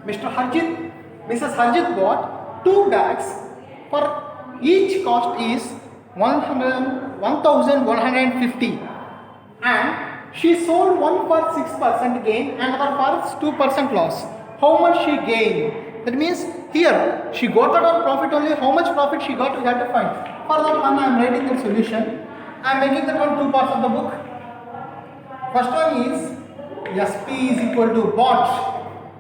Mr. Harjit, Mrs. Harjit bought 2 bags for each cost is 1150 and she sold one for 6% gain and other for 2% loss. How much she gained? That means here she got the profit only. How much profit she got, we have to find. For that one, I am writing the solution. I am making that one 2 parts of the book. First one is SP is equal to bought.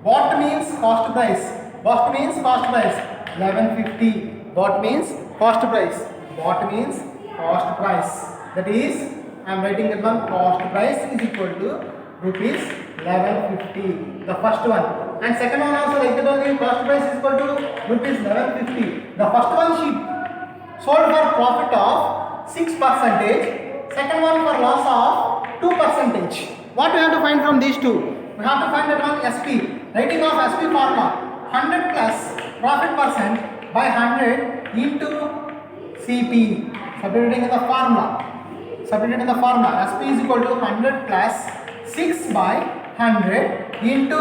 Bought means cost price. Bought means cost price. 1150. Bought means cost price. Bought means cost price. That is, I am writing that one cost price is equal to rupees 1150. The first one. And second one also like that only, cost price is equal to rupees 1150. The first one she sold for profit of 6%. Second one for loss of 2%. What we have to find from these two? We have to find that one SP. Writing of SP formula. 100 plus profit percent by 100 into CP. Substituting in the formula. Substituting in the formula. SP is equal to 100 plus 6 by 100 into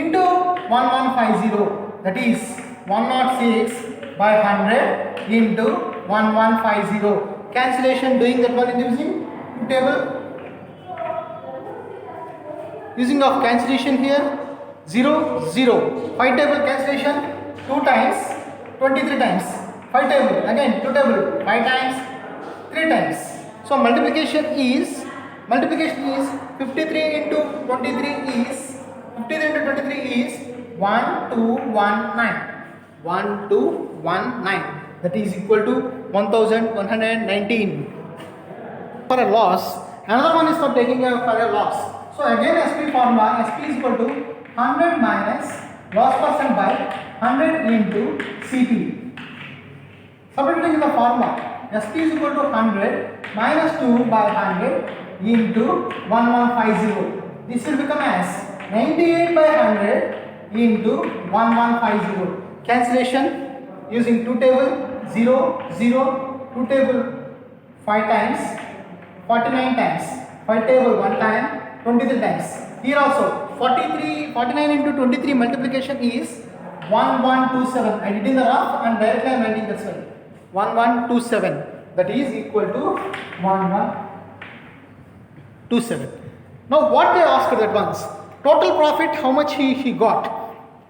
1150. That is 106 by 100 into 1150. Cancellation doing that one using table. Using of cancellation here 0 0. 5 table cancellation 2 times 23 times. 5 table again 2 table 5 times 3 times. So multiplication is 53 into 23 is 1219. 1219. That is equal to 1119. For a loss, another one is for taking a for a loss. So again SP formula, SP is equal to 100 minus loss percent by 100 into CP. Substituting in the formula, SP is equal to 100 minus 2 by 100 into 1150. This will become as 98 by 100 into 1150. Cancellation using 2 table 0 0, 2 table 5 times, 49 times, 5 table 1 time, 23 times. Here also 49 into 23 multiplication is 1127. I did in the rough and directly I am writing that side. 1127. That is equal to 1127. Now what they asked at once? Total profit, how much he got?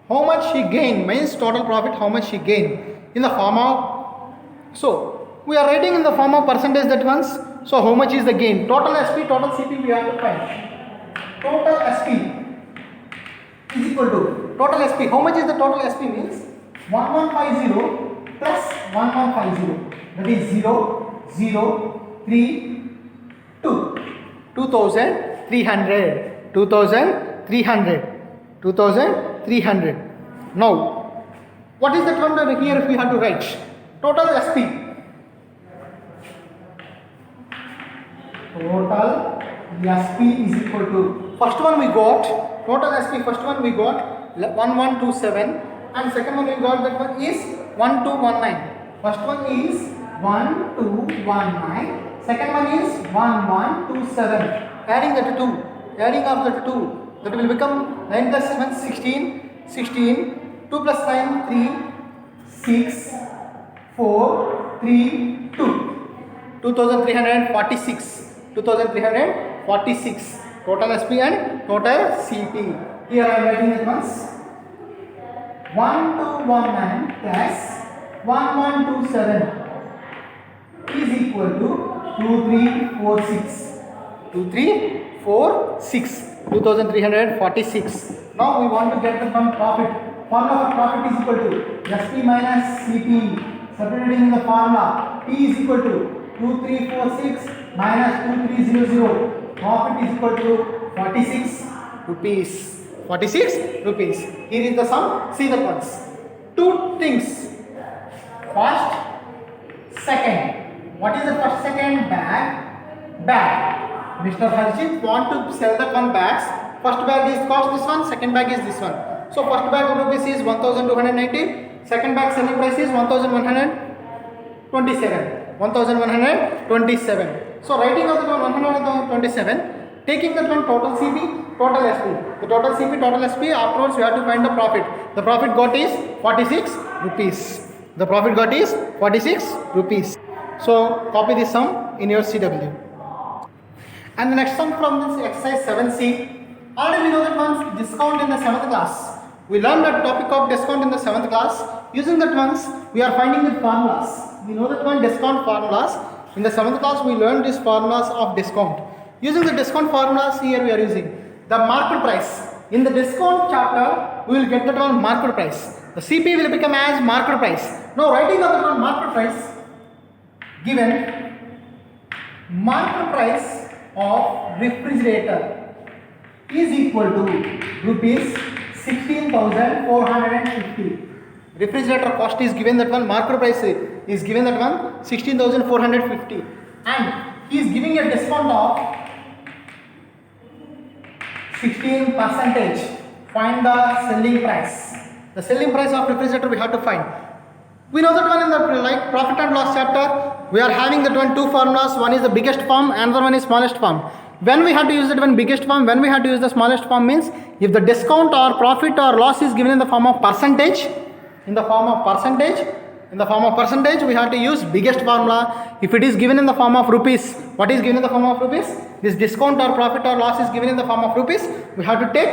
How much he gained means total profit, how much he gained in the form of. So we are writing in the form of percentage that once. So how much is the gain? Total SP, total CP we have to find. Total SP is equal to total SP. How much is the total SP means 1150 plus 1150. That is 0 0 3 2. 2300. 2300. Now what is that one here if we have to write? Total SP. Total SP is equal to, first one we got, total SP, first one we got 1127 and second one we got that one is 1219. First one is 1219, second one is 1127. Adding that 2, adding of that 2, that will become 9 plus 7, 16, 2 plus 9, 3, 6, 4, 3, 2. 2346. 2346 total SP and total CP. Here I am writing it once. 1219 plus 1127 is equal to 2346. 2346. 2346. Now we want to get the profit. Formula for profit is equal to SP minus CP. Substituting in the formula, P is equal to 2346 minus 2300. Profit is equal to 46 rupees. 46 rupees. Here is the sum. See the ones. Two things. First, second. What is the first, second? Bag. Mr. Harjit want to sell the one bags. First bag is cost this one. Second bag is this one. So first bag rupees is 1290. Second bag selling price is 1127. 1127. So writing of the 127, Taking that one total CP, total SP. The total CP, total SP, afterwards we have to find the profit. The profit got is 46 rupees. The profit got is 46 rupees. So copy this sum in your CW. And the next sum from this exercise 7C. Already we know that one's discount in the 7th class. We learned the topic of discount in the 7th class. Using that ones, we are finding the formulas. We know that one discount formulas. In the 7th class, we learned these formulas of discount. Using the discount formulas, here we are using the market price. In the discount chapter, we will get that one market price. The CP will become as market price. Now writing of that one market price, given market price of refrigerator is equal to rupees 16,450. Refrigerator cost is given that one, market price is given that one 16,450, and he is giving a discount of 16%. Find the selling price. The selling price of refrigerator we have to find. We know that one in the like profit and loss chapter, we are having that one two formulas. One is the biggest form, another one is smallest form. When we have to use that one biggest form, when we have to use the smallest form means if the discount or profit or loss is given in the form of percentage, we have to use biggest formula. If it is given in the form of rupees, what is given in the form of rupees? This discount or profit or loss is given in the form of rupees. We have to take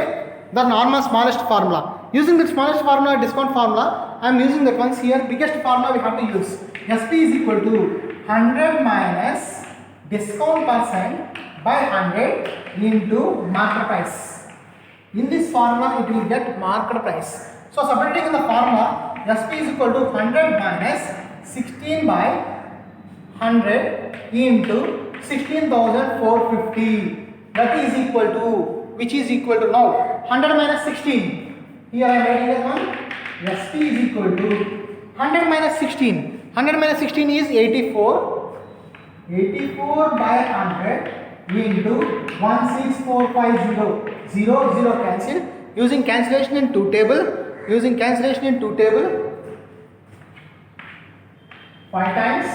the normal smallest formula. Using the smallest formula, discount formula, I am using that ones here. Biggest formula we have to use. SP is equal to 100 minus discount percent by 100 into market price. In this formula, it will get market price. So substituting in the formula, SP is equal to 100 minus 16 by 100 into 16,450. That is equal to, which is equal to now 100 minus 16. Here I am writing that one. SP is equal to 100 minus 16. 100 minus 16 is 84. 84 by 100 into 16450. 0, 0 cancel. Using cancellation in two table. 5 times,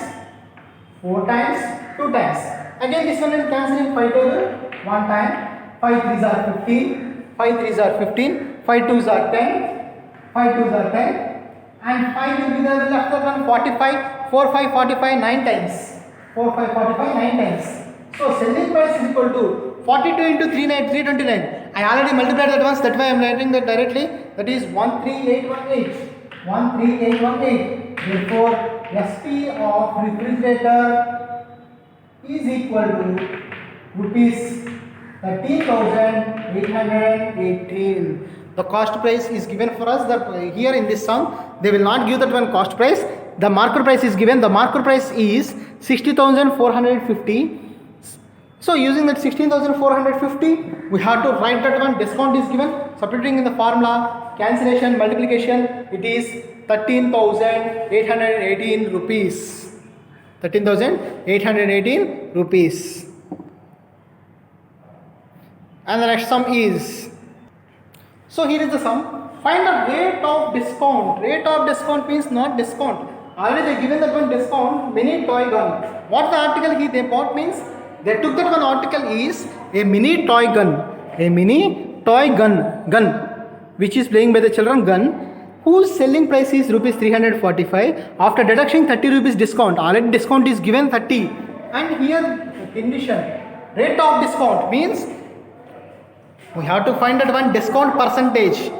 4 times, 2 times. Again this one will cancel in 5 table. 1 time. 5 3s are 15. 5 3s are 15. 5 2s are 10. 5 2s are 10. And 5 will be the left one 45. 4 5 45 9 times. 4 5 45 9 times. So selling price is equal to 42 into 329. I already multiplied that once, that's why I am writing that directly. That is 13818. 13818. Therefore, SP of refrigerator is equal to rupees 13,818. The cost price is given for us. That here in this sum, they will not give that one cost price. The market price is given. The market price is 60,450. So using that 16,450, we have to write that one. Discount is given. Substituting in the formula, cancellation, multiplication, it is 13,818 rupees. 13,818 rupees. And the next sum is, so here is the sum. Find the rate of discount. Rate of discount means not discount. Already they given that one discount, mini toy gun. What the article they bought means, they took that one article is a mini toy gun. A mini toy gun, which is playing by the children gun, whose selling price is rupees 345. After deducting 30 rupees discount, already discount is given 30. And here the condition, rate of discount means we have to find that one discount percentage.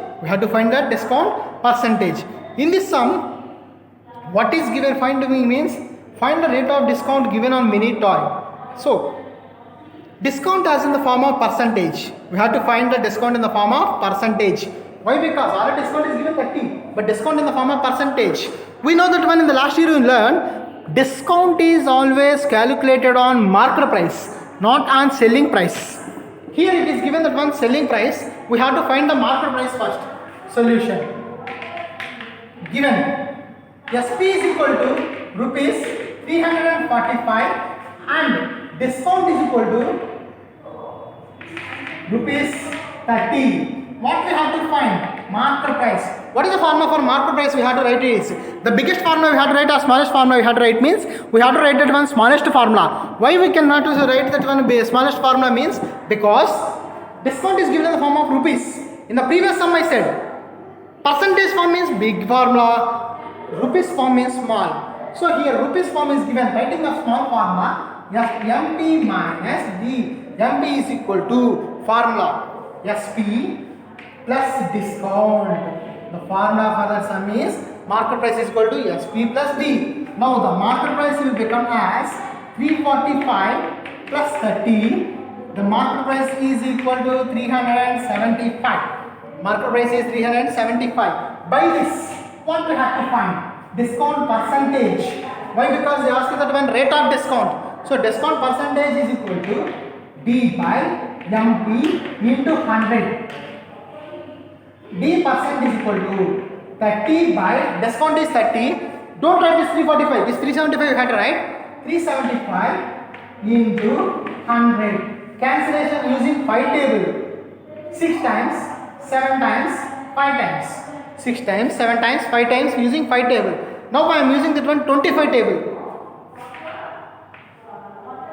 In this sum, what is given find to me means find the rate of discount given on mini toy. So discount as in the form of percentage. We have to find the discount in the form of percentage. Why? Because our discount is given 30, but discount in the form of percentage. We know that one in the last year we learned discount is always calculated on market price, not on selling price. Here it is given that one selling price. We have to find the market price first. Solution. Given SP is equal to rupees 345 and discount is equal to rupees 30. What we have to find? market price. What is the formula for market price? We have to write is the biggest formula we have to write or smallest formula we have to write means we have to write that one smallest formula. Why we cannot write that one smallest formula means because discount is given in the form of rupees. In the previous sum I said percentage form means big formula, rupees form means small. So here rupees form is given, writing a small formula MP minus D. MP is equal to formula SP plus discount. The formula for the sum is market price is equal to SP plus D. Now the market price will become as 345 plus 30. The market price is equal to 375. Market price is 375. By this, what we have to find? Discount percentage. Why? Because they ask you that one rate of discount. So discount percentage is equal to D by MP into 100. D percent is equal to 30 by discount is 30. Don't write this 345. This 375 you had to write 375 into 100. Cancellation using 5 table. 6 times, 7 times, 5 times. 6 times, 7 times, 5 times using 5 table. Now I am using that one 25 table.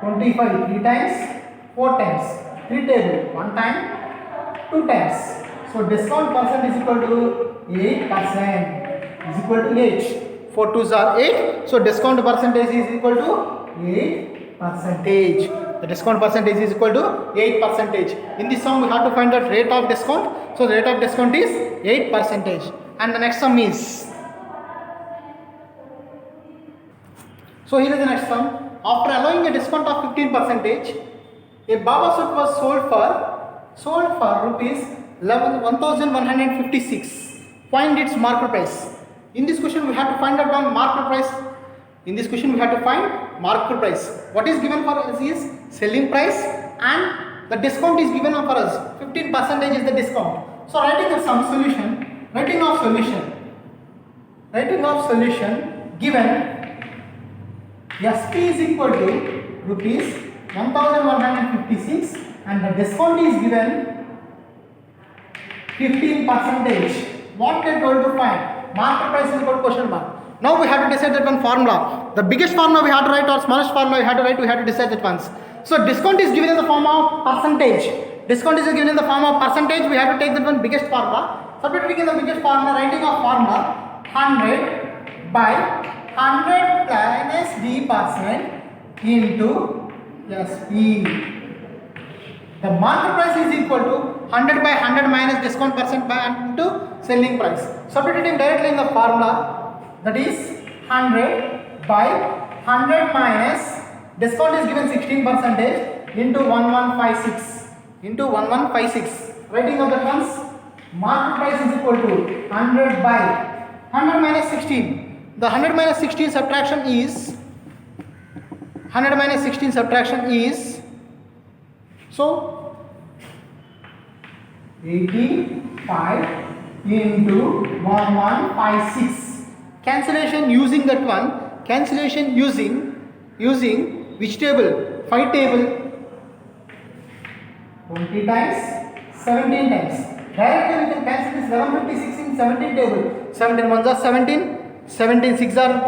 25 3 times, 4 times, 3 table, 1 time, 2 times. So discount percent is equal to 8% is equal to 8. 4 2s are 8. So discount percentage is equal to 8%. The discount percentage is equal to 8%. In this sum we have to find the rate of discount. So the rate of discount is 8%. And the next sum is. So here is the next sum. After allowing a discount of 15%, a Baba suit was sold for rupees 1156. Find its market price. In this question we have to find out one market price. In this question we have to find market price. What is given for us is selling price and the discount is given for us. 15% is the discount. So writing of some solution, writing of solution given SP is equal to rupees 1156 and the discount is given 15%. What they told to find? Market price is equal to question mark. Now we have to decide that one formula. The biggest formula we have to write or smallest formula we have to write, we have to decide that once. So discount is given in the form of percentage. Discount is given in the form of percentage. We have to take that one biggest formula. Substituting the biggest formula, writing of formula 100 by 100 minus D percent into SP. The market price is equal to 100 by 100 minus discount percent by into selling price. Substituting directly in the formula, that is 100 by 100 minus discount is given 16% into 1156 into 1156. Writing of that once, market price is equal to 100 by 100 minus 16. The 100 minus 16 subtraction is 100 minus 16 subtraction is so 85 into 1156. Cancellation using that one. Cancellation using which table? 5 table. 20 times, 17 times. Directly we can cancel this 1156 in 17 table. 17 ones are 17. 17 6 are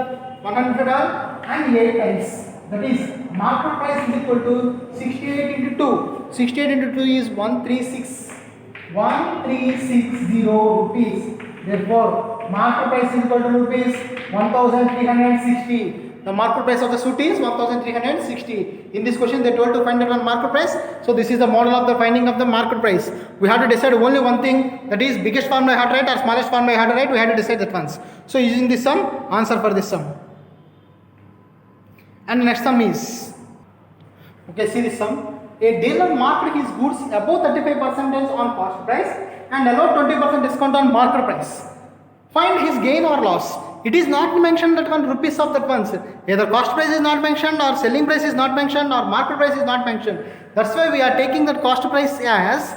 100 are and 8 times. That is market price is equal to 68 into 2. 68 into 2 is 1360 rupees. Therefore, market price is equal to rupees 1360. The market price of the suit is 1360. In this question they told to find out one market price. So this is the model of the finding of the market price. We have to decide only one thing, that is biggest formula I have to write or smallest formula I have to write. We have to decide that once. So using this sum, answer for this sum. And the next sum is, okay, see this sum. A dealer marked his goods above 35% on cost price and allowed 20% discount on market price. Find his gain or loss. It is not mentioned that one rupees of that ones. Either cost price is not mentioned or selling price is not mentioned or market price is not mentioned. That's why we are taking that cost price as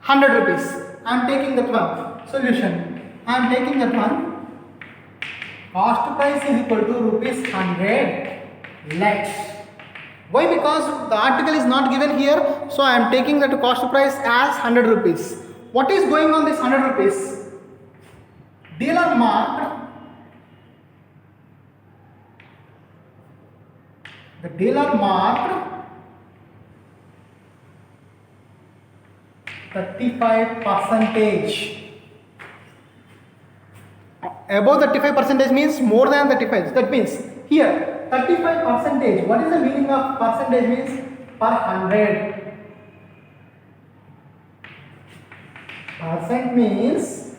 100 rupees. I am taking that one. Solution. I am taking that one. Cost price is equal to rupees 100 lakhs. Why? Because the article is not given here. So I am taking that cost price as 100 rupees. What is going on this 100 rupees? dealer marked the dealer marked 35 percentage. Above 35 percentage means more than 35. That means here 35 percentage. What is the meaning of percentage? Means per 100. Percent means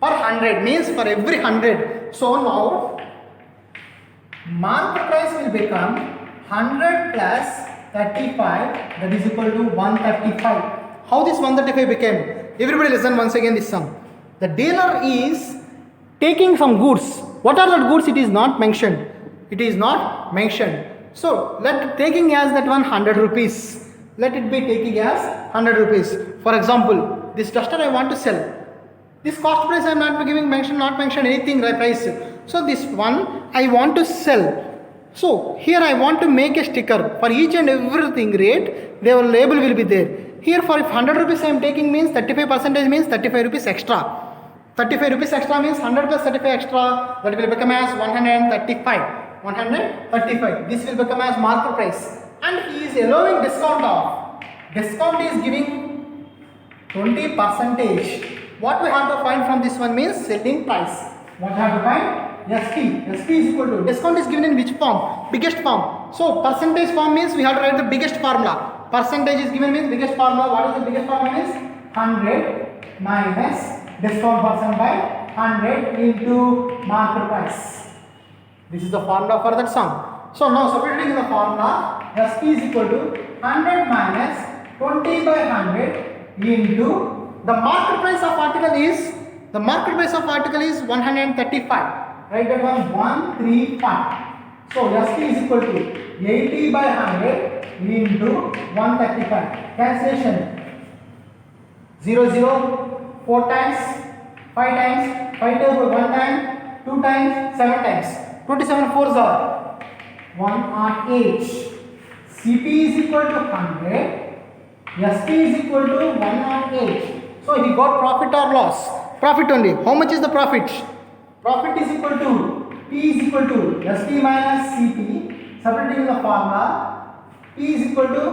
per 100, means for every 100. So now market price will become 100 plus 35, that is equal to 135. How this 135 became? Everybody listen once again this sum. The dealer is taking some goods. What are the goods? It is not mentioned. It is not mentioned. So let taking as that 100 rupees. Let it be taking as 100 rupees. For example, this duster I want to sell. This cost price I am not giving mention, not mention anything price. So this one I want to sell. So here I want to make a sticker for each and everything rate. Their label will be there. Here for if 100 rupees I am taking means 35 percentage means 35 rupees extra. 35 rupees extra means 100 plus 35 extra, that will become as 135. 135. This will become as market price. And he is allowing discount off. Discount is giving 20 percentage. What we have to find from this one means selling price. What we have to find? SP. SP is equal to, discount is given in which form? Biggest form. So percentage form means we have to write the biggest formula. Percentage is given means biggest formula. What is the biggest formula means? 100 minus discount percent by 100 into market price. This is the formula for that sum. So now substituting in the formula, SP is equal to 100 minus 20 by 100 into the market price of article is, the market price of article is 135. Write that one 135. So SP is equal to 80 by 100 into 135. Cancellation. 0 0 4 times 5 times 5 times 1 time 2 times 7 times 27 4s are 108. CP is equal to 100. SP is equal to 108. So he got profit or loss? Profit only. How much is the profit? Profit is equal to P is equal to SP minus CP. Substituting the formula, P is equal to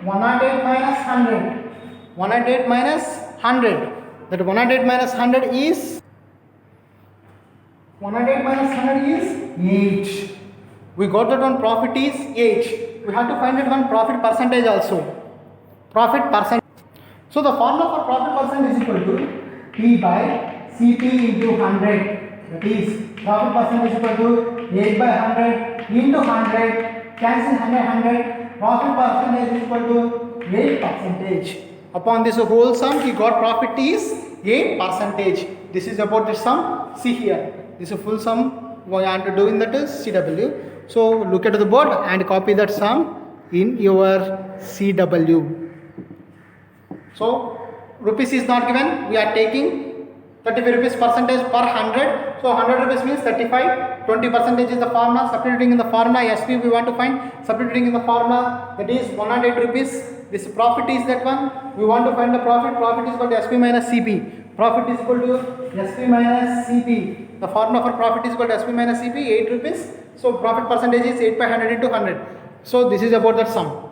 108 minus 100. 108 minus 100. That 108 minus 100 is 108 minus 100 is 8. We got that one profit is 8. We have to find that one profit percentage also. Profit percent. So the formula for profit percent is equal to P by CP into 100. That is profit percent is equal to 8 by 100 into 100. Cancel 100. Profit percentage is equal to 8 percentage. Upon this whole sum, he got profit is 8 percentage. This is about the sum. See here. This is full sum. We want to do in that is CW. So look at the board and copy that sum in your CW. So rupees is not given. We are taking 35 rupees percentage per 100. So 100 rupees means 35. 20 percentage is the formula. Substituting in the formula SP we want to find. Substituting in the formula, that is 108 rupees. This profit is that one. We want to find the profit. Profit is equal to SP minus CP. Profit is equal to SP minus CP. The formula for profit is equal to SP minus CP, 8 rupees. So profit percentage is 8 by 100 into 100. So this is about that sum.